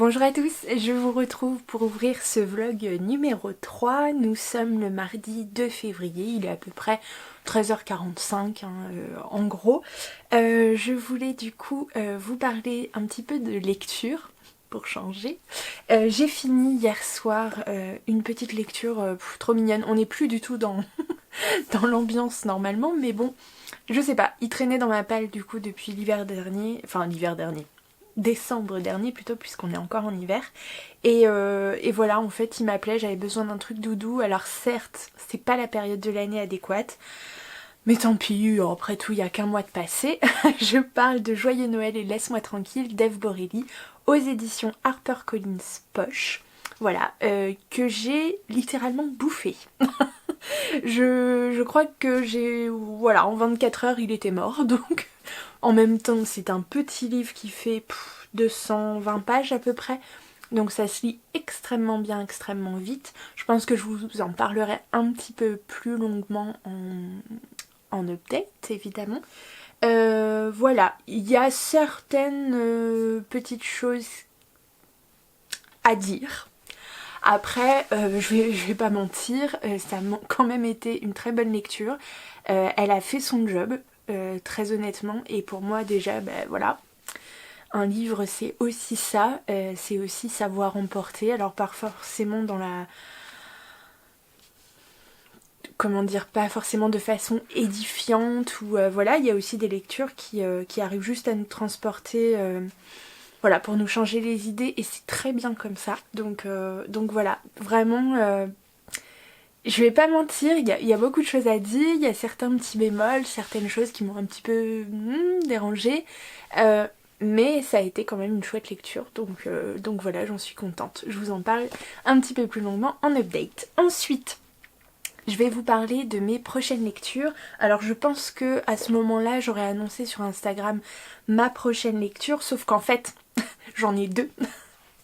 Bonjour à tous, je vous retrouve pour ouvrir ce vlog numéro 3. Nous sommes le mardi 2 février, il est à peu près 13h45 en gros. Je voulais du coup vous parler un petit peu de lecture pour changer. J'ai fini hier soir une petite lecture trop mignonne. On n'est plus du tout dans, dans l'ambiance normalement, mais bon, je sais pas, il traînait dans ma palle du coup depuis l'hiver dernier, décembre dernier plutôt, puisqu'on est encore en hiver, et voilà, en fait il m'appelait, j'avais besoin d'un truc doudou. Alors certes c'est pas la période de l'année adéquate, mais tant pis, après tout il y a qu'un mois de passé. Je parle de Joyeux Noël et Laisse-moi tranquille d'Ève Borelli aux éditions HarperCollins Poche, voilà, que j'ai littéralement bouffé. Je crois que voilà, en 24 heures il était mort, donc en même temps c'est un petit livre qui fait 220 pages à peu près, donc ça se lit extrêmement bien, extrêmement vite. Je pense que je vous en parlerai un petit peu plus longuement en update évidemment. Voilà, il y a certaines petites choses à dire. Après, je vais pas mentir, ça a quand même été une très bonne lecture. Elle a fait son job, très honnêtement, et pour moi déjà, voilà, un livre c'est aussi ça, c'est aussi savoir emporter. Alors pas forcément dans la... comment dire, pas forcément de façon édifiante, ou voilà, il y a aussi des lectures qui arrivent juste à nous transporter... voilà, pour nous changer les idées, et c'est très bien comme ça. Donc voilà, vraiment, je vais pas mentir, il y a beaucoup de choses à dire, il y a certains petits bémols, certaines choses qui m'ont un petit peu dérangée, mais ça a été quand même une chouette lecture, donc voilà, j'en suis contente. Je vous en parle un petit peu plus longuement en update. Ensuite, je vais vous parler de mes prochaines lectures. Alors je pense que à ce moment-là, j'aurais annoncé sur Instagram ma prochaine lecture, sauf qu'en fait, j'en ai deux.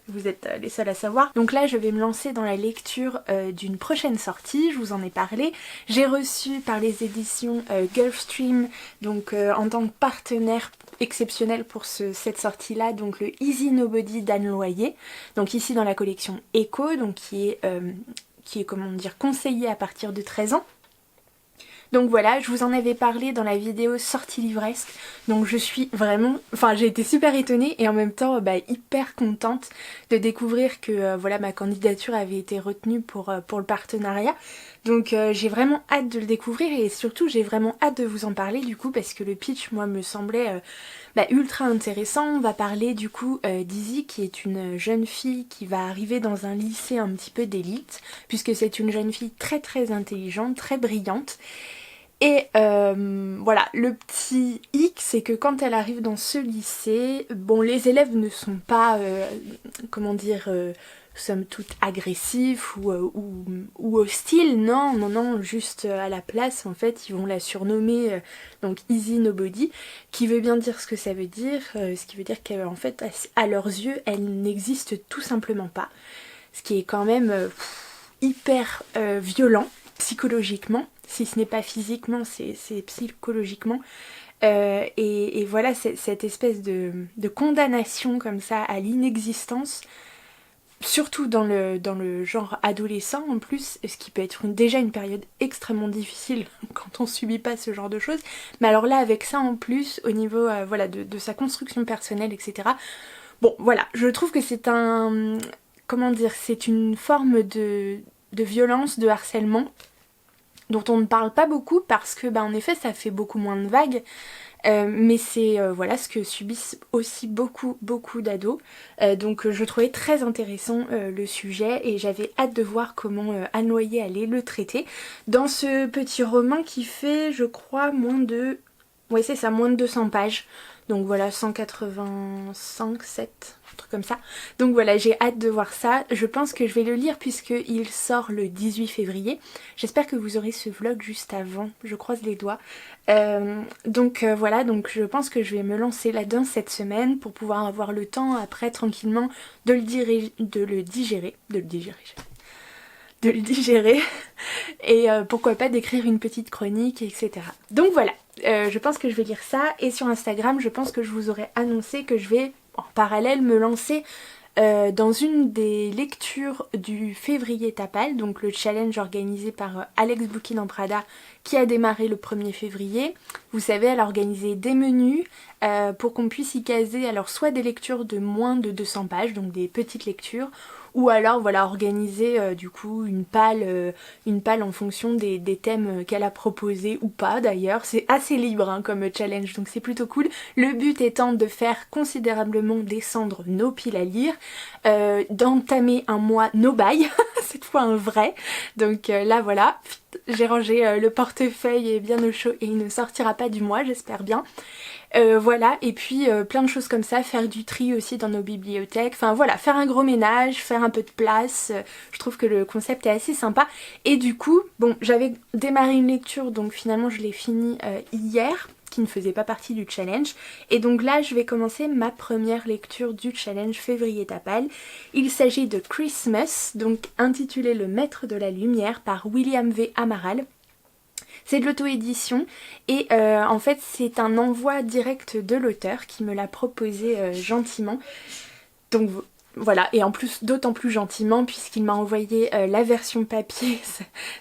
Vous êtes les seuls à savoir. Donc là, je vais me lancer dans la lecture d'une prochaine sortie, je vous en ai parlé. J'ai reçu par les éditions Gulfstream, donc en tant que partenaire exceptionnel pour cette sortie-là, donc le Easy Nobody d'Anne Loyer. Donc ici dans la collection Echo, donc qui est comment dire, conseillé à partir de 13 ans. Donc voilà, je vous en avais parlé dans la vidéo sortie livresque, donc je suis vraiment, j'ai été super étonnée et en même temps hyper contente de découvrir que voilà, ma candidature avait été retenue pour le partenariat. Donc j'ai vraiment hâte de le découvrir, et surtout j'ai vraiment hâte de vous en parler du coup, parce que le pitch moi me semblait ultra intéressant. On va parler du coup d'Izzy, qui est une jeune fille qui va arriver dans un lycée un petit peu d'élite, puisque c'est une jeune fille très très intelligente, très brillante. Et voilà, le petit hic, c'est que quand elle arrive dans ce lycée, bon, les élèves ne sont pas, comment dire, somme toute agressifs ou hostiles, non, juste à la place, en fait, ils vont la surnommer donc Easy Nobody, qui veut bien dire ce que ça veut dire, ce qui veut dire qu'en fait, à leurs yeux, elle n'existe tout simplement pas, ce qui est quand même hyper violent psychologiquement. Si ce n'est pas physiquement, c'est psychologiquement. Et voilà, cette espèce de condamnation comme ça à l'inexistence, surtout dans le genre adolescent en plus, ce qui peut être déjà une période extrêmement difficile quand on subit pas ce genre de choses. Mais alors là, avec ça en plus, au niveau voilà, de sa construction personnelle, etc. Bon, voilà, je trouve que c'est un... comment dire, c'est une forme de violence, de harcèlement, dont on ne parle pas beaucoup parce que en effet ça fait beaucoup moins de vagues, mais c'est voilà ce que subissent aussi beaucoup d'ados, donc je trouvais très intéressant le sujet, et j'avais hâte de voir comment Anne Loyer allait le traiter dans ce petit roman qui fait, je crois, moins de 200 pages. Donc voilà, 185, 7, un truc comme ça. Donc voilà, j'ai hâte de voir ça. Je pense que je vais le lire puisqu'il sort le 18 février. J'espère que vous aurez ce vlog juste avant, je croise les doigts. Voilà, donc je pense que je vais me lancer là-dedans cette semaine pour pouvoir avoir le temps après tranquillement de le digérer, et pourquoi pas d'écrire une petite chronique, etc. Donc voilà, je pense que je vais lire ça, et sur Instagram je pense que je vous aurai annoncé que je vais en parallèle me lancer dans une des lectures du février Tapal, donc le challenge organisé par Alex Bouquin en Prada qui a démarré le 1er février. Vous savez, elle a organisé des menus pour qu'on puisse y caser alors soit des lectures de moins de 200 pages, donc des petites lectures, ou alors voilà organiser du coup une palle en fonction des thèmes qu'elle a proposés ou pas d'ailleurs. C'est assez libre hein, comme challenge, donc c'est plutôt cool. Le but étant de faire considérablement descendre nos piles à lire, d'entamer un mois no buy, cette fois un vrai. Donc là voilà, j'ai rangé le portefeuille bien au chaud et il ne sortira pas du mois, j'espère bien. Voilà, et puis plein de choses comme ça, faire du tri aussi dans nos bibliothèques, enfin voilà, faire un gros ménage, faire un peu de place, je trouve que le concept est assez sympa. Et du coup, bon, j'avais démarré une lecture, donc finalement je l'ai fini hier, qui ne faisait pas partie du challenge, et donc là je vais commencer ma première lecture du challenge février Tapal. Il s'agit de Christmas, donc intitulé Le Maître de la Lumière par William V. Amaral. C'est de l'auto-édition et en fait c'est un envoi direct de l'auteur qui me l'a proposé gentiment. Donc voilà, et en plus d'autant plus gentiment puisqu'il m'a envoyé la version papier,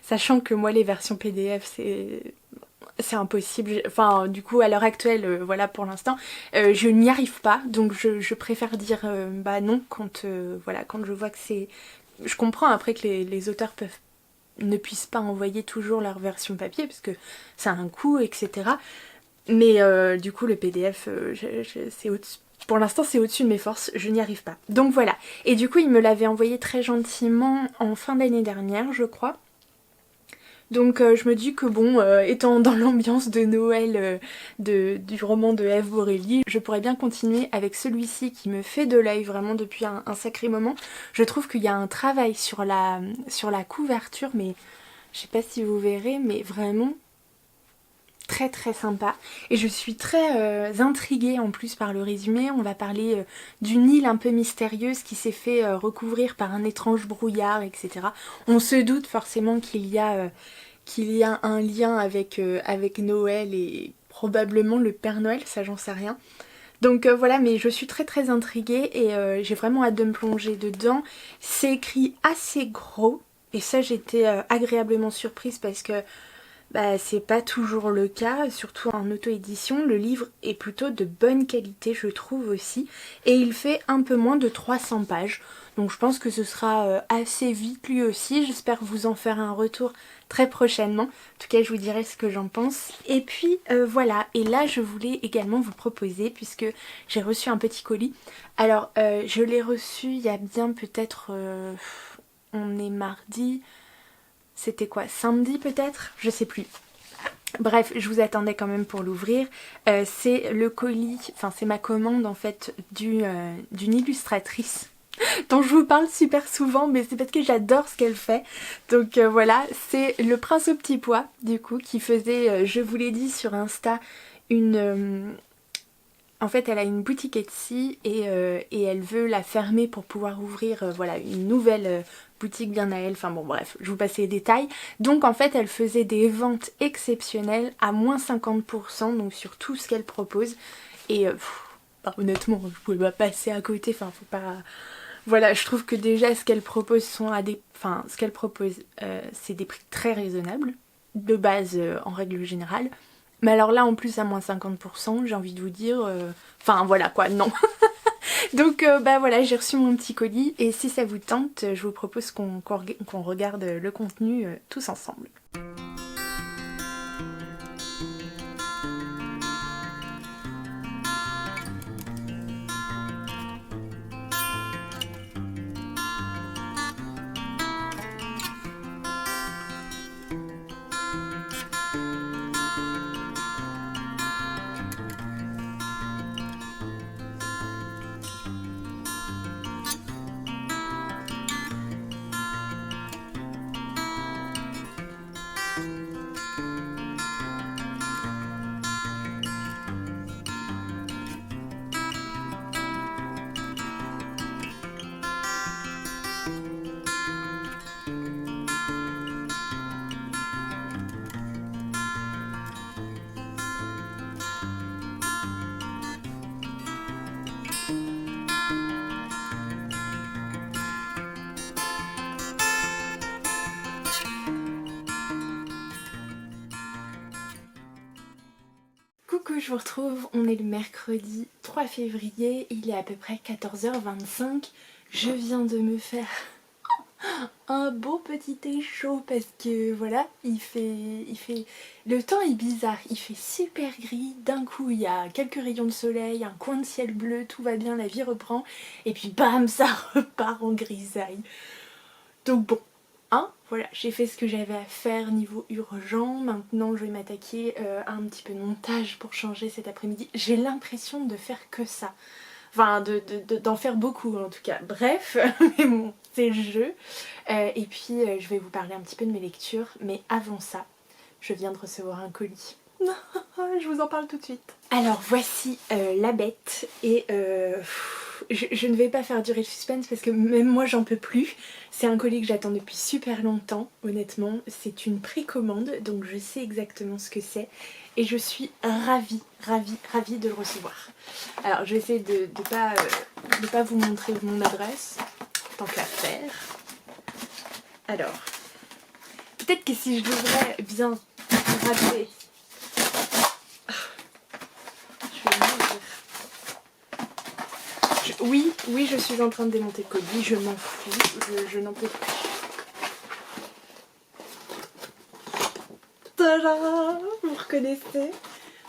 sachant que moi les versions PDF c'est impossible, enfin du coup à l'heure actuelle, voilà pour l'instant, je n'y arrive pas, donc je préfère dire bah non quand, voilà, quand je vois que c'est... Je comprends après que les auteurs ne puissent pas envoyer toujours leur version papier parce que ça a un coût, etc. Mais du coup le PDF, pour l'instant c'est au-dessus de mes forces, je n'y arrive pas. Donc voilà, et du coup il me l'avait envoyé très gentiment en fin d'année dernière je crois. Donc je me dis que bon, étant dans l'ambiance de Noël du roman de Ève Borelli, je pourrais bien continuer avec celui-ci qui me fait de l'œil vraiment depuis un sacré moment. Je trouve qu'il y a un travail sur la couverture, mais je sais pas si vous verrez, mais vraiment très très sympa. Et je suis très intriguée en plus par le résumé. On va parler d'une île un peu mystérieuse qui s'est fait recouvrir par un étrange brouillard, etc. On se doute forcément qu'il y a un lien avec Noël et probablement le Père Noël, ça j'en sais rien. Donc voilà, mais je suis très très intriguée et j'ai vraiment hâte de me plonger dedans. C'est écrit assez gros et ça j'étais agréablement surprise parce que bah, c'est pas toujours le cas, surtout en auto-édition. Le livre est plutôt de bonne qualité, je trouve aussi. Et il fait un peu moins de 300 pages. Donc je pense que ce sera assez vite lui aussi. J'espère vous en faire un retour très prochainement. En tout cas, je vous dirai ce que j'en pense. Et puis voilà. Et là, je voulais également vous proposer, puisque j'ai reçu un petit colis. Alors, je l'ai reçu il y a bien peut-être... on est mardi... C'était quoi, samedi peut-être? Je sais plus. Bref, je vous attendais quand même pour l'ouvrir. C'est le colis, enfin c'est ma commande en fait d'une illustratrice dont je vous parle super souvent, mais c'est parce que j'adore ce qu'elle fait. Donc voilà, c'est Le Prince au Petit Pois, du coup, qui faisait, je vous l'ai dit sur Insta, en fait, elle a une boutique Etsy et elle veut la fermer pour pouvoir ouvrir voilà, une nouvelle boutique bien à elle. Enfin bon bref, je vous passe les détails. Donc en fait, elle faisait des ventes exceptionnelles à moins 50% donc sur tout ce qu'elle propose. Et bah, honnêtement, je pouvais pas passer à côté. Enfin, faut pas... Voilà, je trouve que déjà ce qu'elle propose c'est des prix très raisonnables de base en règle générale. Mais alors là en plus à moins 50%, j'ai envie de vous dire... Enfin voilà quoi, non. Donc bah voilà, j'ai reçu mon petit colis et si ça vous tente, je vous propose qu'on regarde le contenu tous ensemble. Coucou, je vous retrouve, on est le mercredi 3 février, il est à peu près 14h25. Je viens de me faire un beau petit thé chaud parce que voilà, le temps est bizarre, il fait super gris, d'un coup il y a quelques rayons de soleil, un coin de ciel bleu, tout va bien, la vie reprend, et puis bam, ça repart en grisaille. Donc bon, hein, voilà, j'ai fait ce que j'avais à faire niveau urgent. Maintenant je vais m'attaquer à un petit peu de montage pour changer cet après-midi. J'ai l'impression de faire que ça. Enfin, d'en faire beaucoup en tout cas. Bref, mais bon, c'est le jeu. Et puis je vais vous parler un petit peu de mes lectures. Mais avant ça, je viens de recevoir un colis. Je vous en parle tout de suite. Alors voici la bête et je ne vais pas faire durer le suspense parce que même moi j'en peux plus. C'est un colis que j'attends depuis super longtemps, honnêtement. C'est une précommande, donc je sais exactement ce que c'est. Et je suis ravie de le recevoir. Alors je vais essayer de pas vous montrer mon adresse, tant qu'à faire. Alors, peut-être que si je l'ouvrais bien raté. Oui, je suis en train de démonter le colis, je m'en fous, je n'en peux plus. Tadam, vous reconnaissez?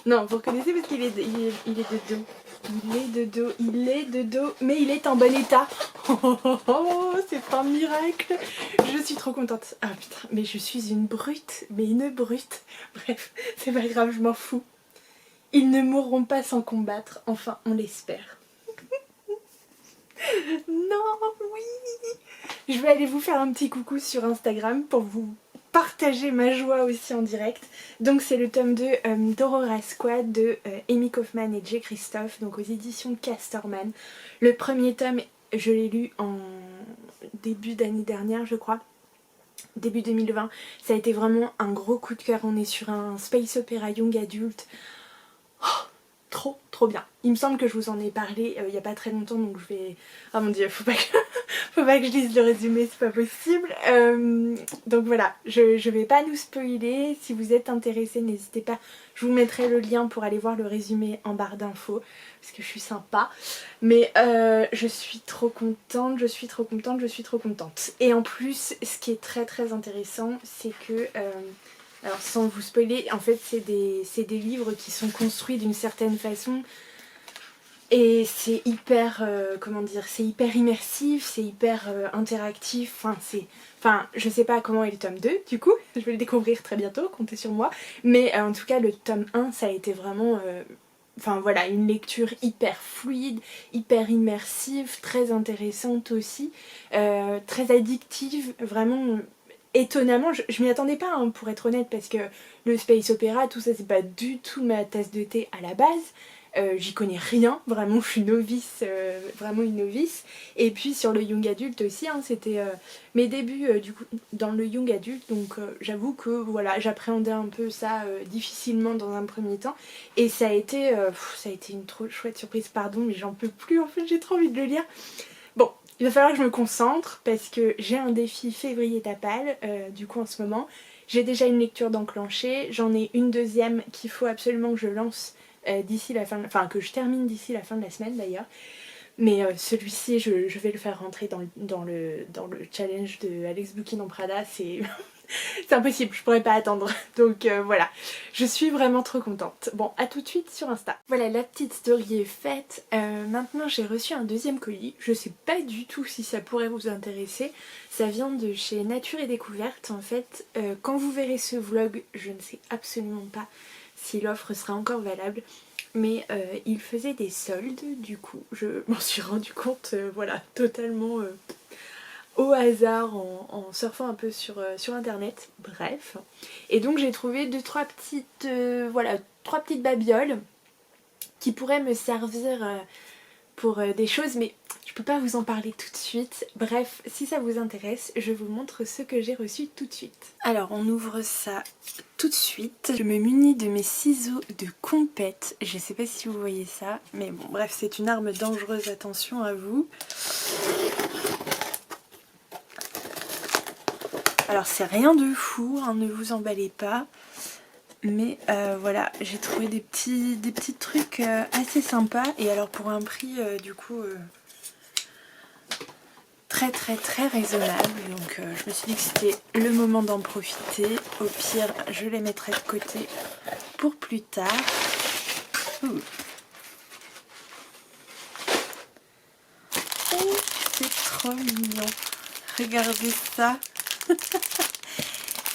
Non, vous reconnaissez parce qu'il est, il est de dos. Il est de dos, mais il est en bon état. Oh, c'est pas un miracle. Je suis trop contente. Ah putain, mais je suis une brute, mais une brute. Bref, c'est pas grave, je m'en fous. Ils ne mourront pas sans combattre, enfin on l'espère. Non, oui. Je vais aller vous faire un petit coucou sur Instagram pour vous partager ma joie aussi en direct. Donc c'est le tome 2 d'Aurora Squad de Amy Kaufman et Jay Christophe, donc aux éditions Casterman. Le premier tome, je l'ai lu en début d'année dernière je crois, début 2020. Ça a été vraiment un gros coup de cœur. On est sur un space opéra young adulte. Trop bien. Il me semble que je vous en ai parlé il y a pas très longtemps, donc je vais... Oh mon dieu, faut pas que je lise le résumé, c'est pas possible. Donc voilà, je vais pas nous spoiler. Si vous êtes intéressés, n'hésitez pas. Je vous mettrai le lien pour aller voir le résumé en barre d'infos, parce que je suis sympa. Mais je suis trop contente. Et en plus, ce qui est très intéressant, c'est que... alors sans vous spoiler, en fait c'est des livres qui sont construits d'une certaine façon et c'est hyper, comment dire, c'est hyper immersif, c'est hyper interactif, enfin je sais pas comment est le tome 2 du coup, je vais le découvrir très bientôt, comptez sur moi, mais en tout cas le tome 1 ça a été vraiment... Enfin voilà, une lecture hyper fluide, hyper immersive, très intéressante aussi, très addictive, vraiment... Étonnamment, je m'y attendais pas hein, pour être honnête, parce que le space opéra, tout ça c'est pas du tout ma tasse de thé à la base. J'y connais rien, vraiment je suis novice, vraiment une novice. Et puis sur le young adulte aussi, hein, c'était mes débuts du coup dans le young adulte, donc j'avoue que voilà, j'appréhendais un peu ça difficilement dans un premier temps. Et ça a été une trop chouette surprise, pardon, mais j'en peux plus en fait, j'ai trop envie de le lire. Bon, il va falloir que je me concentre parce que j'ai un défi février tapal du coup en ce moment. J'ai déjà une lecture d'enclencher, j'en ai une deuxième qu'il faut absolument que je lance d'ici la fin, enfin que je termine d'ici la fin de la semaine d'ailleurs. Mais celui-ci je vais le faire rentrer dans le challenge de Alex Bouquin en Prada, c'est... c'est impossible, je pourrais pas attendre. Donc voilà, je suis vraiment trop contente. Bon, à tout de suite sur Insta. Voilà, la petite story est faite. Maintenant j'ai reçu un deuxième colis. Je sais pas du tout si ça pourrait vous intéresser. Ça vient de chez Nature et Découverte. En fait, quand vous verrez ce vlog, je ne sais absolument pas si l'offre sera encore valable. Mais il faisait des soldes, du coup je m'en suis rendu compte, voilà, totalement... au hasard en surfant un peu sur internet, bref. Et donc j'ai trouvé trois petites babioles qui pourraient me servir pour des choses, mais je peux pas vous en parler tout de suite. Bref, si ça vous intéresse, je vous montre ce que j'ai reçu tout de suite. Alors on ouvre ça tout de suite. Je me munis de mes ciseaux de compète. Je sais pas si vous voyez ça, mais bon bref, c'est une arme dangereuse, attention à vous. Alors c'est rien de fou, hein, ne vous emballez pas. Mais voilà, j'ai trouvé des petits trucs assez sympas. Et alors pour un prix du coup très très très raisonnable. Donc je me suis dit que c'était le moment d'en profiter. Au pire, je les mettrai de côté pour plus tard. Ouh. Oh, c'est trop mignon. Regardez ça.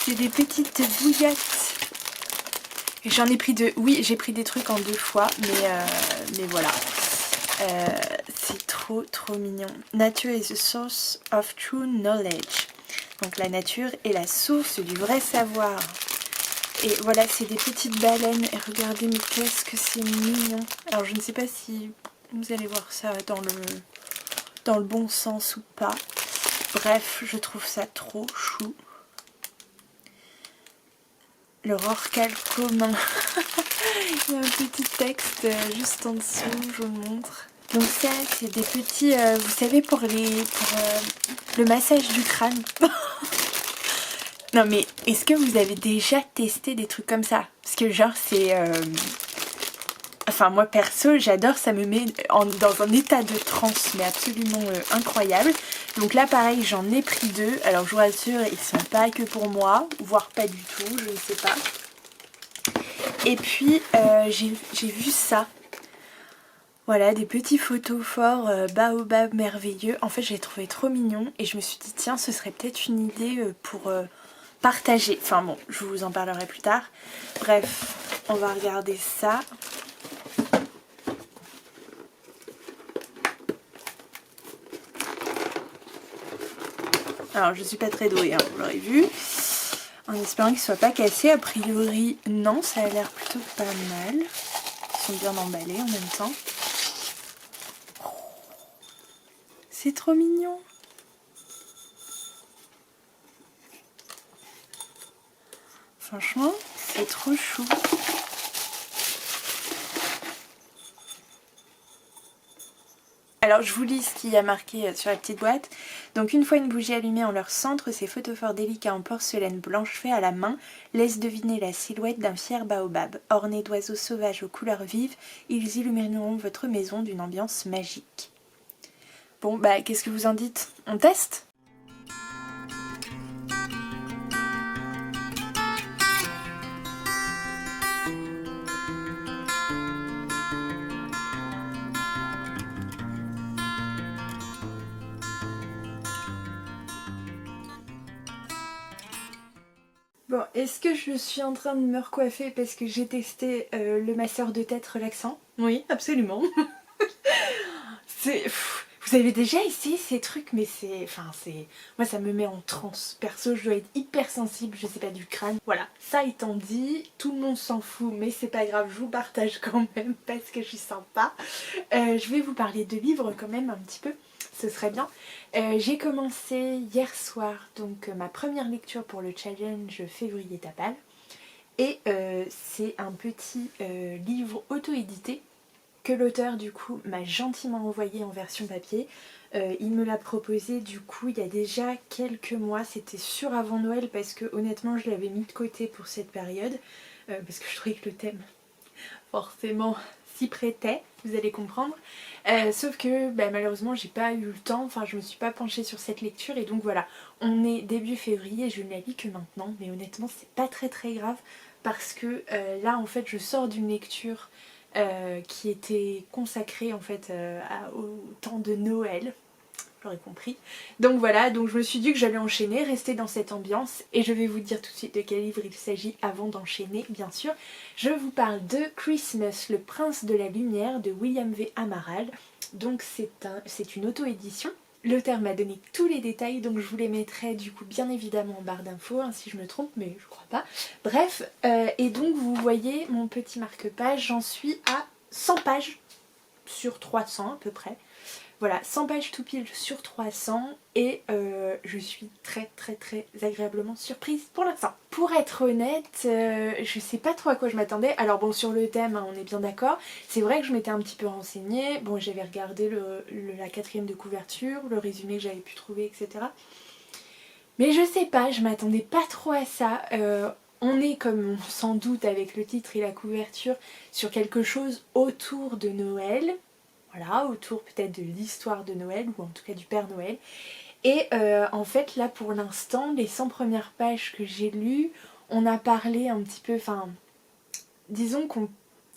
C'est des petites bouillottes. Et j'en ai pris deux. Oui, j'ai pris des trucs en 2 fois, mais voilà. C'est trop mignon. Nature is the source of true knowledge. Donc la nature est la source du vrai savoir. Et voilà, c'est des petites baleines. Et regardez, mais qu'est-ce que c'est mignon. Alors je ne sais pas si vous allez voir ça dans le bon sens ou pas. Bref, je trouve ça trop chou. Le rorqual commun. Il y a un petit texte juste en dessous, je vous montre. Donc ça, c'est des petits, vous savez, pour le massage du crâne. Non mais, est-ce que vous avez déjà testé des trucs comme ça? Parce que genre, c'est... Enfin, moi perso, j'adore, ça me met dans un état de transe, mais absolument incroyable. Donc là, pareil, j'en ai pris 2. Alors, je vous rassure, ils sont pas que pour moi, voire pas du tout, je ne sais pas. Et puis, j'ai vu ça. Voilà, des petits photophores baobab merveilleux. En fait, je les trouvais trop mignons et je me suis dit, tiens, ce serait peut-être une idée pour partager. Enfin bon, je vous en parlerai plus tard. Bref, on va regarder ça. Alors, je suis pas très douée, hein, vous l'aurez vu. En espérant qu'il ne soit pas cassé. A priori, non, ça a l'air plutôt pas mal. Ils sont bien emballés en même temps. C'est trop mignon. Franchement, c'est trop chou. Alors je vous lis ce qu'il y a marqué sur la petite boîte. Donc une fois une bougie allumée en leur centre, ces photophores délicats en porcelaine blanche faits à la main laissent deviner la silhouette d'un fier baobab. Ornés d'oiseaux sauvages aux couleurs vives, ils illumineront votre maison d'une ambiance magique. Bon bah qu'est-ce que vous en dites? On teste? Bon, est-ce que je suis en train de me recoiffer parce que j'ai testé le masseur de tête relaxant? Oui, absolument. Vous avez déjà essayé ces trucs, mais c'est... Enfin, c'est... Moi, ça me met en transe. Perso, je dois être hyper sensible, je sais pas, du crâne. Voilà, ça étant dit, tout le monde s'en fout, mais c'est pas grave, je vous partage quand même parce que je suis sympa. Je vais vous parler de livres quand même un petit peu. Ce serait bien. J'ai commencé hier soir donc ma première lecture pour le challenge février Tapal et c'est un petit livre auto-édité que l'auteur du coup m'a gentiment envoyé en version papier. Il me l'a proposé du coup il y a déjà quelques mois, c'était sûr avant Noël parce que honnêtement je l'avais mis de côté pour cette période parce que je trouvais que le thème forcément s'y prêtait, vous allez comprendre. Sauf que bah, malheureusement j'ai pas eu le temps, enfin je me suis pas penchée sur cette lecture et donc voilà, on est début février et je ne la lis que maintenant, mais honnêtement c'est pas très grave parce que là en fait je sors d'une lecture qui était consacrée en fait au temps de Noël. J'aurais compris. Donc voilà, donc je me suis dit que j'allais enchaîner, rester dans cette ambiance et je vais vous dire tout de suite de quel livre il s'agit avant d'enchaîner bien sûr. Je vous parle de Christmas, le prince de la lumière de William V. Amaral. Donc c'est une auto-édition. L'auteur m'a donné tous les détails donc je vous les mettrai du coup bien évidemment en barre d'infos hein, si je me trompe mais je crois pas. Bref, et donc vous voyez mon petit marque-page, j'en suis à 100 pages sur 300 à peu près. Voilà, 100 pages tout pile sur 300 et je suis très agréablement surprise pour l'instant. Pour être honnête, je sais pas trop à quoi je m'attendais. Alors bon, sur le thème, hein, on est bien d'accord. C'est vrai que je m'étais un petit peu renseignée. Bon, j'avais regardé la 4e de couverture, le résumé que j'avais pu trouver, etc. Mais je sais pas, je m'attendais pas trop à ça. On est, comme on s'en doute avec le titre et la couverture, sur quelque chose autour de Noël. Voilà, autour peut-être de l'histoire de Noël, ou en tout cas du Père Noël. Et en fait, là pour l'instant, les 100 premières pages que j'ai lues, on a parlé un petit peu, enfin, disons qu'on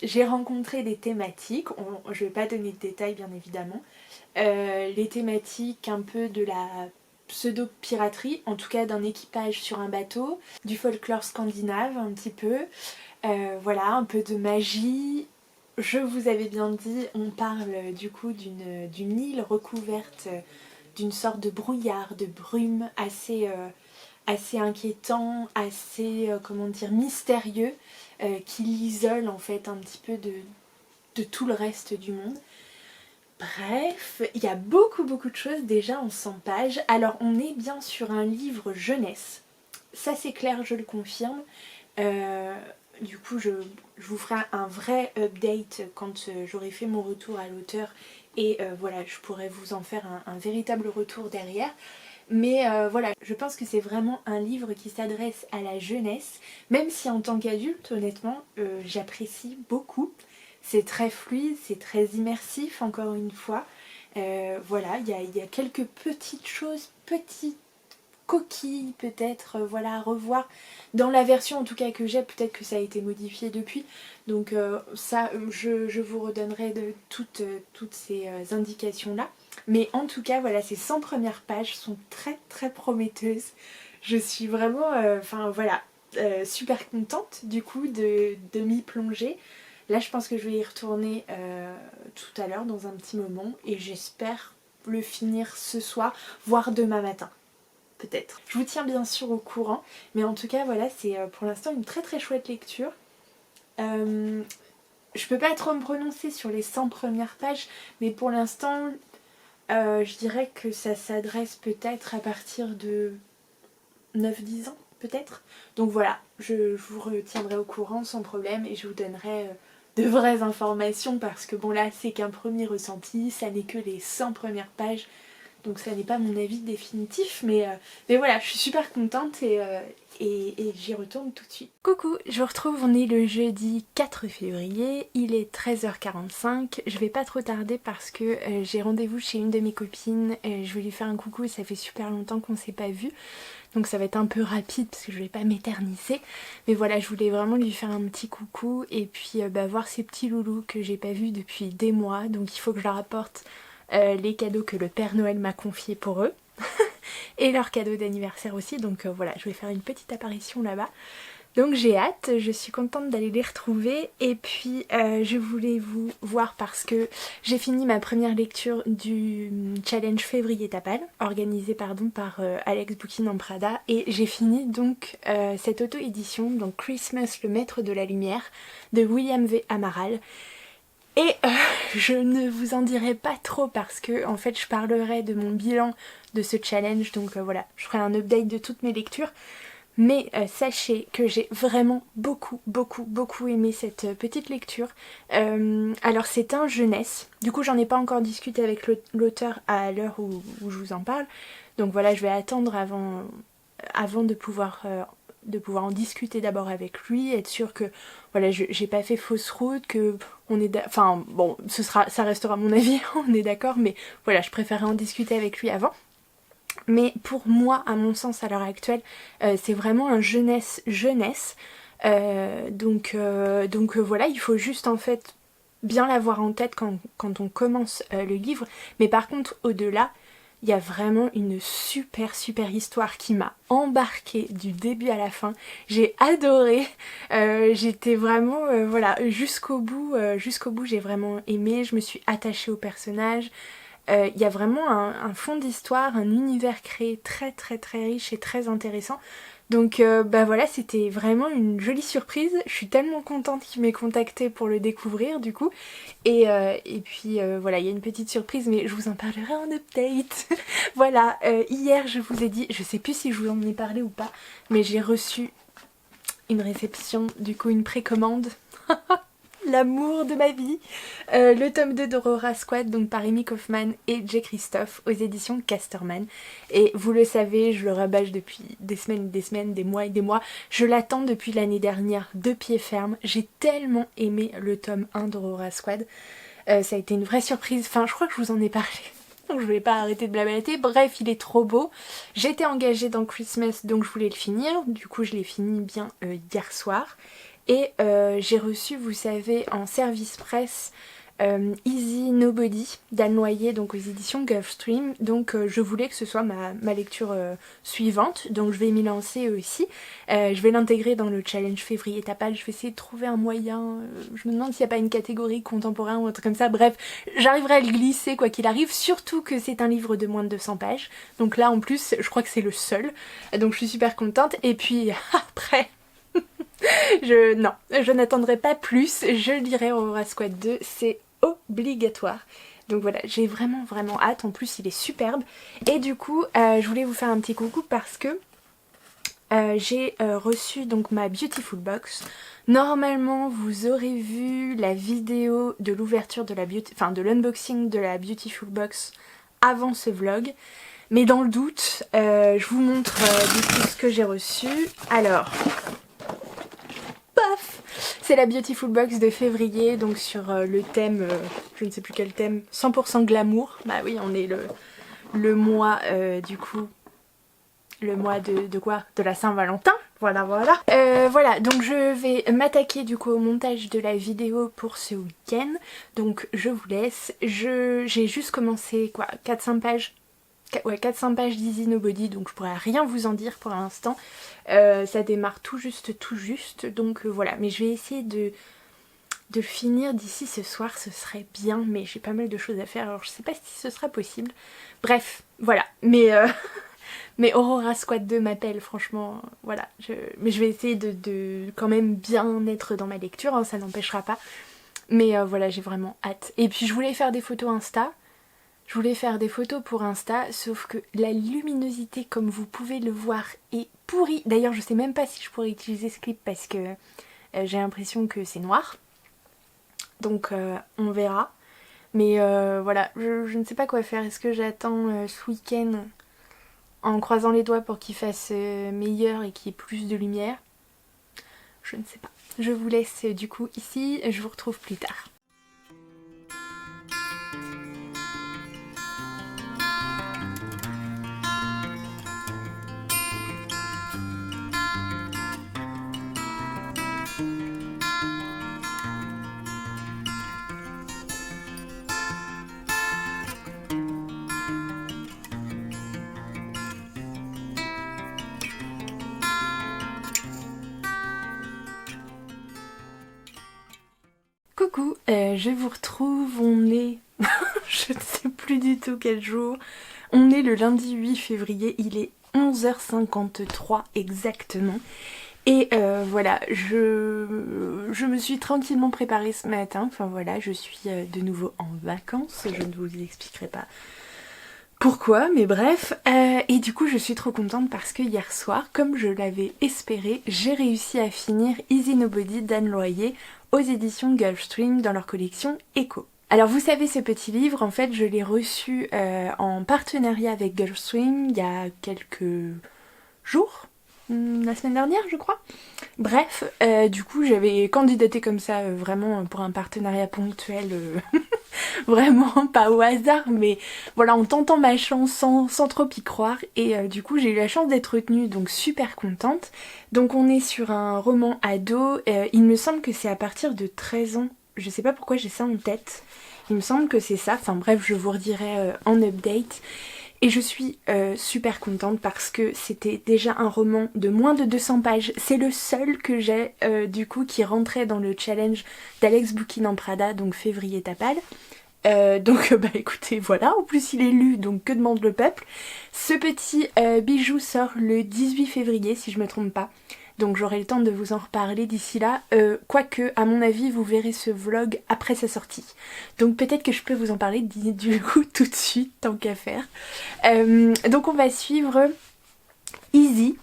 j'ai rencontré des thématiques, je ne vais pas donner de détails bien évidemment, les thématiques un peu de la pseudo-piraterie, en tout cas d'un équipage sur un bateau, du folklore scandinave un petit peu, voilà, un peu de magie. Je vous avais bien dit, on parle du coup d'une île recouverte d'une sorte de brouillard, de brume assez inquiétant, assez, comment dire, mystérieux, qui l'isole en fait un petit peu de tout le reste du monde. Bref, il y a beaucoup de choses déjà en 100 pages. Alors on est bien sur un livre jeunesse, ça c'est clair, je le confirme. Du coup je vous ferai un vrai update quand j'aurai fait mon retour à l'auteur et voilà, je pourrai vous en faire un véritable retour derrière. Mais voilà, je pense que c'est vraiment un livre qui s'adresse à la jeunesse, même si en tant qu'adulte, honnêtement, j'apprécie beaucoup. C'est très fluide, c'est très immersif, encore une fois. Voilà, il y a quelques petites choses, petites coquilles peut-être, voilà, à revoir. Dans la version en tout cas que j'ai, peut-être que ça a été modifié depuis. Donc ça, je vous redonnerai de toutes ces indications-là. Mais en tout cas, voilà, ces 100 premières pages sont très prometteuses. Je suis vraiment, enfin voilà, super contente du coup de m'y plonger. Là, je pense que je vais y retourner tout à l'heure dans un petit moment et j'espère le finir ce soir, voire demain matin. Peut-être. Je vous tiens bien sûr au courant, mais en tout cas, voilà, c'est pour l'instant une très chouette lecture. Je peux pas trop me prononcer sur les 100 premières pages, mais pour l'instant, je dirais que ça s'adresse peut-être à partir de 9-10 ans, peut-être. Donc voilà, je vous retiendrai au courant sans problème et je vous donnerai de vraies informations parce que bon là, c'est qu'un premier ressenti, ça n'est que les 100 premières pages. Donc ça n'est pas mon avis définitif, mais voilà, je suis super contente et j'y retourne tout de suite. Coucou, je vous retrouve, on est le jeudi 4 février, il est 13h45, je vais pas trop tarder parce que j'ai rendez-vous chez une de mes copines, je vais lui faire un coucou, ça fait super longtemps qu'on s'est pas vu, donc ça va être un peu rapide parce que je vais pas m'éterniser, mais voilà, je voulais vraiment lui faire un petit coucou et puis voir ces petits loulous que j'ai pas vus depuis des mois, donc il faut que je leur apporte les cadeaux que le Père Noël m'a confiés pour eux et leurs cadeaux d'anniversaire aussi, donc voilà, je vais faire une petite apparition là-bas. Donc j'ai hâte, je suis contente d'aller les retrouver et puis je voulais vous voir parce que j'ai fini ma première lecture du challenge février Tapal organisé par Alex Bookin en Prada et j'ai fini donc cette auto-édition, donc Christmas le maître de la lumière de William V. Amaral. Et je ne vous en dirai pas trop parce que en fait je parlerai de mon bilan de ce challenge, donc voilà, je ferai un update de toutes mes lectures. Mais sachez que j'ai vraiment beaucoup aimé cette petite lecture. Alors c'est un jeunesse, du coup j'en ai pas encore discuté avec l'auteur à l'heure où je vous en parle. Donc voilà, je vais attendre avant de pouvoir en discuter d'abord avec lui, être sûr que voilà, j'ai pas fait fausse route, que on est enfin bon, ça restera mon avis, on est d'accord, mais voilà, je préférais en discuter avec lui avant. Mais pour moi, à mon sens à l'heure actuelle, c'est vraiment un jeunesse. Donc voilà, il faut juste en fait bien l'avoir en tête quand on commence le livre. Mais par contre, au-delà, il y a vraiment une super histoire qui m'a embarquée du début à la fin. J'ai adoré, j'étais vraiment, voilà, jusqu'au bout j'ai vraiment aimé, je me suis attachée au personnage. Il y a vraiment un fond d'histoire, un univers créé très riche et très intéressant. Donc voilà, c'était vraiment une jolie surprise. Je suis tellement contente qu'il m'ait contactée pour le découvrir du coup. Et puis voilà, il y a une petite surprise, mais je vous en parlerai en update. Voilà, hier je vous ai dit, je sais plus si je vous en ai parlé ou pas, mais j'ai reçu une réception, du coup une précommande. l'amour de ma vie, le tome 2 d'Aurora Squad, donc par Amy Kaufman et J. Christophe aux éditions Casterman. Et vous le savez, je le rabâche depuis des semaines, des mois et des mois. Je l'attends depuis l'année dernière de pied ferme. J'ai tellement aimé le tome 1 d'Aurora Squad. Ça a été une vraie surprise. Enfin, je crois que je vous en ai parlé. Donc je vais pas arrêter de blablater. Bref, il est trop beau. J'étais engagée dans Christmas, donc je voulais le finir. Du coup, je l'ai fini bien hier soir. Et j'ai reçu, vous savez, en service presse Easy Nobody d'Anne Noyer, donc aux éditions Gulfstream. Donc je voulais que ce soit ma lecture suivante, donc je vais m'y lancer aussi. Je vais l'intégrer dans le challenge février tapal. Je vais essayer de trouver un moyen. Je me demande s'il n'y a pas une catégorie contemporain ou un truc comme ça. Bref, j'arriverai à le glisser quoi qu'il arrive, surtout que c'est un livre de moins de 200 pages. Donc là en plus, je crois que c'est le seul. Donc je suis super contente. Et puis après... Non, je n'attendrai pas plus, je lirai Aurora Squad 2, c'est obligatoire. Donc voilà, j'ai vraiment hâte, en plus il est superbe. Et du coup, je voulais vous faire un petit coucou parce que j'ai reçu donc ma Beautiful Box. Normalement, vous aurez vu la vidéo de l'ouverture de de l'unboxing de la Beautiful Box avant ce vlog. Mais dans le doute, je vous montre du coup ce que j'ai reçu. Alors... c'est la Beautiful Box de février, donc sur le thème, je ne sais plus quel thème, 100% glamour. Bah oui, on est le mois du coup, le mois de quoi? De la Saint-Valentin, voilà. Voilà, donc je vais m'attaquer du coup au montage de la vidéo pour ce week-end. Donc je vous laisse, j'ai juste commencé quoi, 4-5 pages. Ouais, 400 pages d'Easy Nobody, donc je pourrais rien vous en dire pour l'instant. Ça démarre tout juste, donc voilà. Mais je vais essayer de le finir d'ici ce soir, ce serait bien, mais j'ai pas mal de choses à faire, alors je sais pas si ce sera possible. Bref, voilà. Mais Aurora Squad 2 m'appelle, franchement, voilà. Mais je vais essayer de quand même bien être dans ma lecture, hein, ça n'empêchera pas. Mais voilà, j'ai vraiment hâte. Et puis je voulais faire des photos Insta. Je voulais faire des photos pour Insta, sauf que la luminosité, comme vous pouvez le voir, est pourrie. D'ailleurs, je sais même pas si je pourrais utiliser ce clip parce que j'ai l'impression que c'est noir. Donc on verra. Mais voilà, je ne sais pas quoi faire. Est-ce que j'attends ce week-end en croisant les doigts pour qu'il fasse meilleur et qu'il y ait plus de lumière? Je ne sais pas. Je vous laisse du coup ici, je vous retrouve plus tard. Coucou, je vous retrouve, on est... je ne sais plus du tout quel jour. On est le lundi 8 février, il est 11h53 exactement. Et voilà, je me suis tranquillement préparée ce matin. Enfin voilà, je suis de nouveau en vacances, je ne vous expliquerai pas pourquoi, mais bref. Et du coup, je suis trop contente parce que hier soir, comme je l'avais espéré, j'ai réussi à finir Easy Nobody d'Anne Noyer aux éditions Gulfstream dans leur collection Echo. Alors vous savez, ce petit livre, en fait, je l'ai reçu en partenariat avec Gulfstream il y a quelques jours, la semaine dernière je crois. Bref, du coup j'avais candidaté comme ça vraiment pour un partenariat ponctuel, vraiment pas au hasard, mais voilà, en tentant ma chance sans trop y croire. Et du coup j'ai eu la chance d'être retenue, donc super contente. Donc on est sur un roman ado, il me semble que c'est à partir de 13 ans, je sais pas pourquoi j'ai ça en tête, il me semble que c'est ça, enfin bref je vous redirai en update. Et je suis super contente parce que c'était déjà un roman de moins de 200 pages. C'est le seul que j'ai du coup qui rentrait dans le challenge d'Alex Bouquin en Prada, donc février tapal. Donc bah écoutez, voilà, en plus il est lu, donc que demande le peuple. Ce petit bijou sort le 18 février si je me trompe pas. Donc j'aurai le temps de vous en reparler d'ici là, quoique à mon avis vous verrez ce vlog après sa sortie. Donc peut-être que je peux vous en parler du coup tout de suite, tant qu'à faire. Donc on va suivre Easy,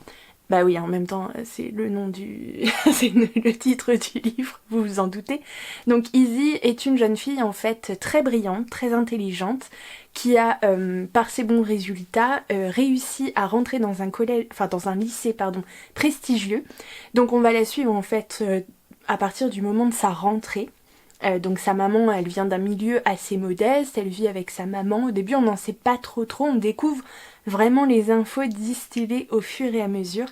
Bah oui, en même temps, c'est le nom du... c'est le titre du livre, vous vous en doutez. Donc Izzy est une jeune fille en fait très brillante, très intelligente, qui a, par ses bons résultats, réussi à rentrer dans un collège, enfin dans un lycée, pardon, prestigieux. Donc on va la suivre en fait à partir du moment de sa rentrée. Donc sa maman, elle vient d'un milieu assez modeste, elle vit avec sa maman. Au début, on n'en sait pas trop, on découvre vraiment les infos distillées au fur et à mesure.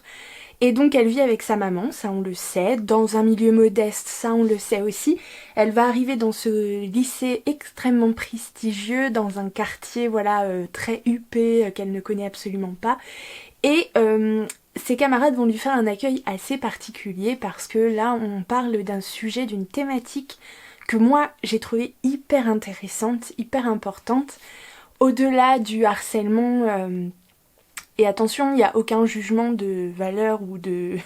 Et donc elle vit avec sa maman, ça on le sait, dans un milieu modeste, ça on le sait aussi. Elle va arriver dans ce lycée extrêmement prestigieux, dans un quartier voilà très huppé qu'elle ne connaît absolument pas. Et ses camarades vont lui faire un accueil assez particulier parce que là on parle d'un sujet, d'une thématique que moi j'ai trouvé hyper intéressante, hyper importante. Au-delà du harcèlement, et attention, il n'y a aucun jugement de valeur ou de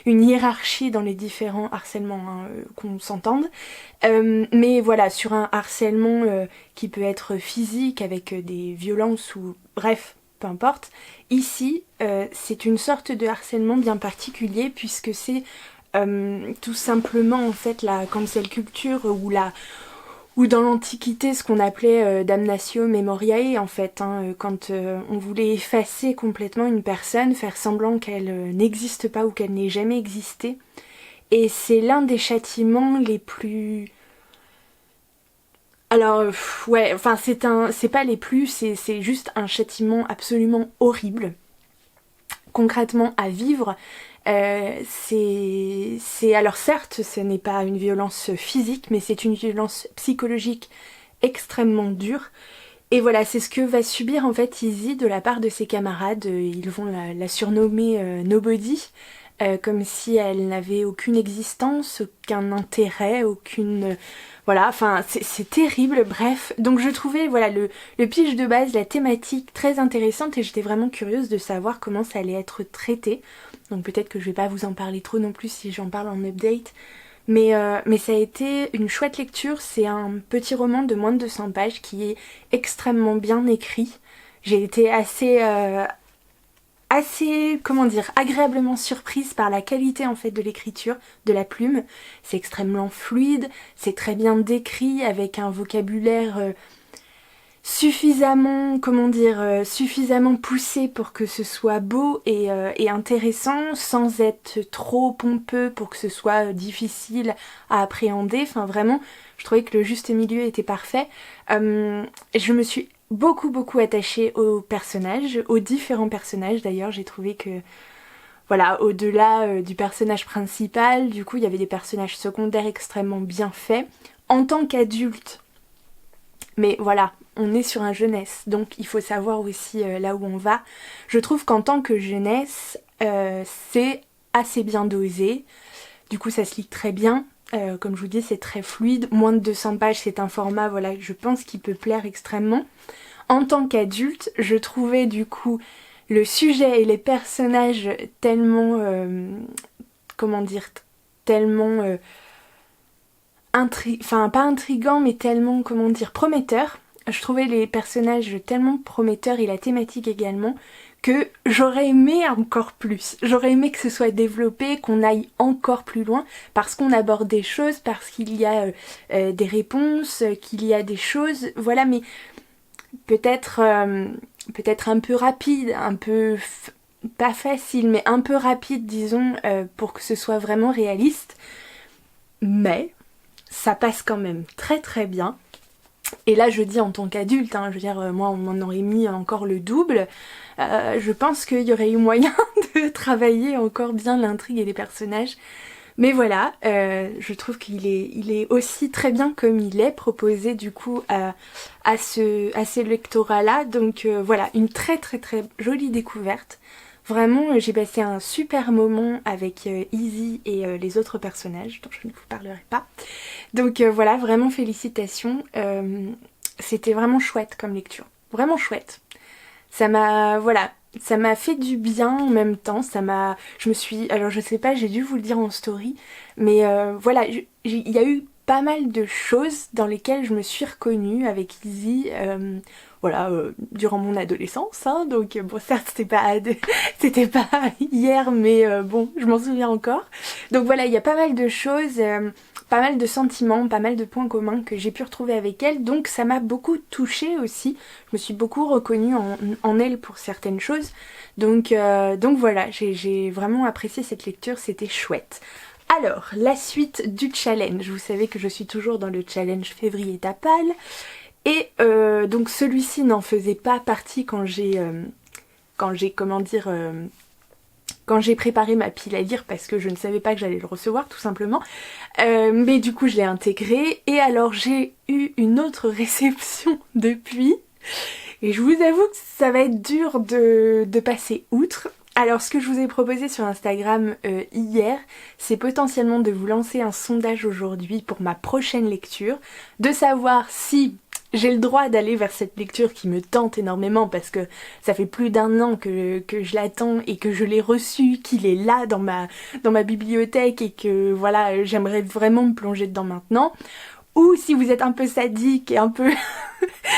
une hiérarchie dans les différents harcèlements, hein, qu'on s'entende. Mais voilà, sur un harcèlement qui peut être physique avec des violences ou bref, peu importe. Ici, c'est une sorte de harcèlement bien particulier puisque c'est tout simplement en fait la cancel culture ou dans l'Antiquité ce qu'on appelait damnatio memoriae en fait, hein, quand on voulait effacer complètement une personne, faire semblant qu'elle n'existe pas ou qu'elle n'ait jamais existé. Et c'est l'un des châtiments les plus... Alors ouais, enfin c'est pas les plus, c'est juste un châtiment absolument horrible. Concrètement à vivre, alors certes ce n'est pas une violence physique mais c'est une violence psychologique extrêmement dure. Et voilà, c'est ce que va subir en fait Izzy de la part de ses camarades. Ils vont la surnommer Nobody, comme si elle n'avait aucune existence, aucun intérêt, aucune... Voilà, enfin c'est terrible, bref. Donc je trouvais voilà le pitch de base, la thématique très intéressante et j'étais vraiment curieuse de savoir comment ça allait être traité. Donc peut-être que je vais pas vous en parler trop non plus si j'en parle en update. Mais ça a été une chouette lecture, c'est un petit roman de moins de 200 pages qui est extrêmement bien écrit. J'ai été comment dire, agréablement surprise par la qualité en fait de l'écriture, de la plume. C'est extrêmement fluide, c'est très bien décrit avec un vocabulaire suffisamment, comment dire, suffisamment poussé pour que ce soit beau et intéressant, sans être trop pompeux pour que ce soit difficile à appréhender. Enfin vraiment, je trouvais que le juste milieu était parfait. Je me suis beaucoup attachée aux personnages, aux différents personnages d'ailleurs. J'ai trouvé que voilà, au-delà du personnage principal, du coup il y avait des personnages secondaires extrêmement bien faits. En tant qu'adulte, mais voilà, on est sur un jeunesse, donc il faut savoir aussi là où on va. Je trouve qu'en tant que jeunesse, c'est assez bien dosé. Du coup, ça se lit très bien. Comme je vous dis, c'est très fluide. Moins de 200 pages, c'est un format, voilà, je pense qu'il peut plaire extrêmement. En tant qu'adulte, je trouvais du coup le sujet et les personnages tellement... comment dire, tellement... enfin pas intrigant mais tellement, comment dire, prometteur. Je trouvais les personnages tellement prometteurs et la thématique également que j'aurais aimé encore plus. J'aurais aimé que ce soit développé, qu'on aille encore plus loin parce qu'on aborde des choses, parce qu'il y a des réponses, qu'il y a des choses, voilà, mais peut-être un peu rapide, un peu pas facile mais un peu rapide disons, pour que ce soit vraiment réaliste. Mais ça passe quand même très bien. Et là je dis en tant qu'adulte, hein, je veux dire moi on m'en aurait mis encore le double. Je pense qu'il y aurait eu moyen de travailler encore bien l'intrigue et les personnages. Mais voilà, je trouve qu'il est aussi très bien comme il est proposé du coup à ce lectorat-là. Donc voilà, une très jolie découverte. Vraiment, j'ai passé un super moment avec Izzy et les autres personnages dont je ne vous parlerai pas. Donc voilà, vraiment félicitations. C'était vraiment chouette comme lecture. Vraiment chouette. Ça m'a fait du bien en même temps. Alors je sais pas, j'ai dû vous le dire en story. Mais voilà, il y a eu pas mal de choses dans lesquelles je me suis reconnue avec Izzy, voilà, durant mon adolescence, hein, donc bon certes c'était pas hier, mais bon, je m'en souviens encore. Donc voilà, il y a pas mal de choses, pas mal de sentiments, pas mal de points communs que j'ai pu retrouver avec elle, donc ça m'a beaucoup touchée aussi. Je me suis beaucoup reconnue en elle pour certaines choses, donc voilà, j'ai vraiment apprécié cette lecture, c'était chouette. Alors, la suite du challenge, vous savez que je suis toujours dans le challenge février Tapal, et donc celui-ci n'en faisait pas partie quand j'ai quand j'ai préparé ma pile à lire, parce que je ne savais pas que j'allais le recevoir tout simplement, mais du coup je l'ai intégré, et alors j'ai eu une autre réception depuis, et je vous avoue que ça va être dur de passer outre. Alors ce que je vous ai proposé sur Instagram hier, c'est potentiellement de vous lancer un sondage aujourd'hui pour ma prochaine lecture, de savoir si j'ai le droit d'aller vers cette lecture qui me tente énormément, parce que ça fait plus d'1 an que je l'attends et que je l'ai reçu, qu'il est là dans ma bibliothèque, et que voilà, j'aimerais vraiment me plonger dedans maintenant. Ou si vous êtes un peu sadique et un peu,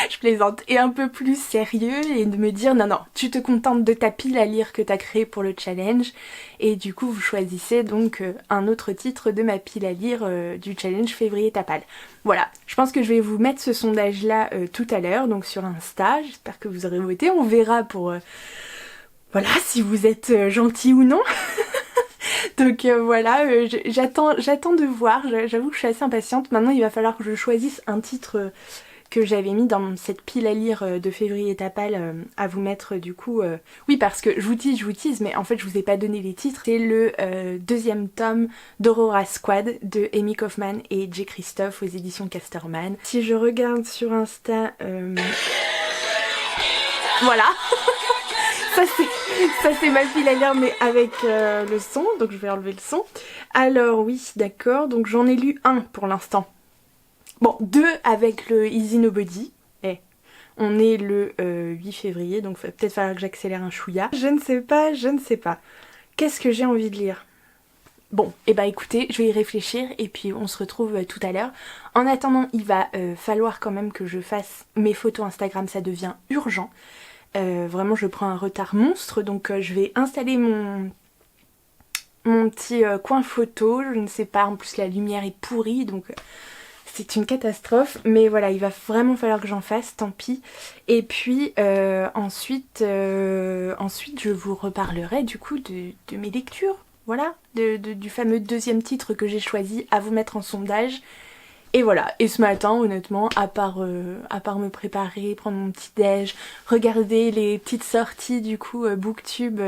je plaisante, et un peu plus sérieux, et de me dire non, tu te contentes de ta pile à lire que t'as créée pour le challenge, et du coup vous choisissez donc un autre titre de ma pile à lire du challenge février Tapal. Voilà, je pense que je vais vous mettre ce sondage là tout à l'heure, donc sur Insta, j'espère que vous aurez voté, on verra pour voilà, si vous êtes gentil ou non. Donc voilà, j'attends de voir, j'avoue que je suis assez impatiente. Maintenant il va falloir que je choisisse un titre que j'avais mis dans cette pile à lire de février Tapal à vous mettre du coup. Oui, parce que je vous tease, mais en fait je vous ai pas donné les titres. C'est le deuxième tome d'Aurora Squad de Amy Kaufman et J. Christophe aux éditions Casterman. Si je regarde sur Insta... Voilà. Ça c'est ma pile à lire, mais avec le son, donc je vais enlever le son. Alors oui, d'accord, donc j'en ai lu un pour l'instant. Bon, 2 avec le Easy Nobody. On est le 8 février, donc peut-être falloir que j'accélère un chouïa. Je ne sais pas. Qu'est-ce que j'ai envie de lire? Bon, et bah écoutez, je vais y réfléchir et puis on se retrouve tout à l'heure. En attendant, il va falloir quand même que je fasse mes photos Instagram, ça devient urgent. Vraiment je prends un retard monstre, donc je vais installer mon petit coin photo, je ne sais pas, en plus la lumière est pourrie, donc c'est une catastrophe, mais voilà, il va vraiment falloir que j'en fasse, tant pis. Et puis ensuite je vous reparlerai du coup de mes lectures, voilà, du fameux deuxième titre que j'ai choisi à vous mettre en sondage. Et voilà, et ce matin honnêtement, à part me préparer, prendre mon petit déj, regarder les petites sorties du coup booktube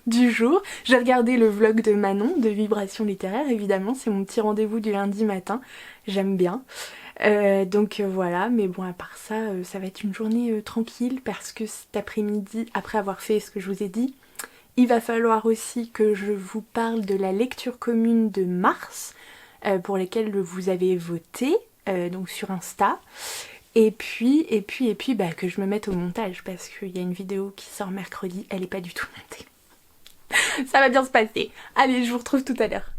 du jour, j'ai regardé le vlog de Manon de Vibrations littéraires, évidemment, c'est mon petit rendez-vous du lundi matin, j'aime bien. Donc voilà, mais bon à part ça, ça va être une journée tranquille, parce que cet après-midi, après avoir fait ce que je vous ai dit, il va falloir aussi que je vous parle de la lecture commune de mars, pour lesquels vous avez voté, donc sur Insta, et puis bah, que je me mette au montage, parce qu'il y a une vidéo qui sort mercredi, elle est pas du tout montée. Ça va bien se passer. Allez, je vous retrouve tout à l'heure.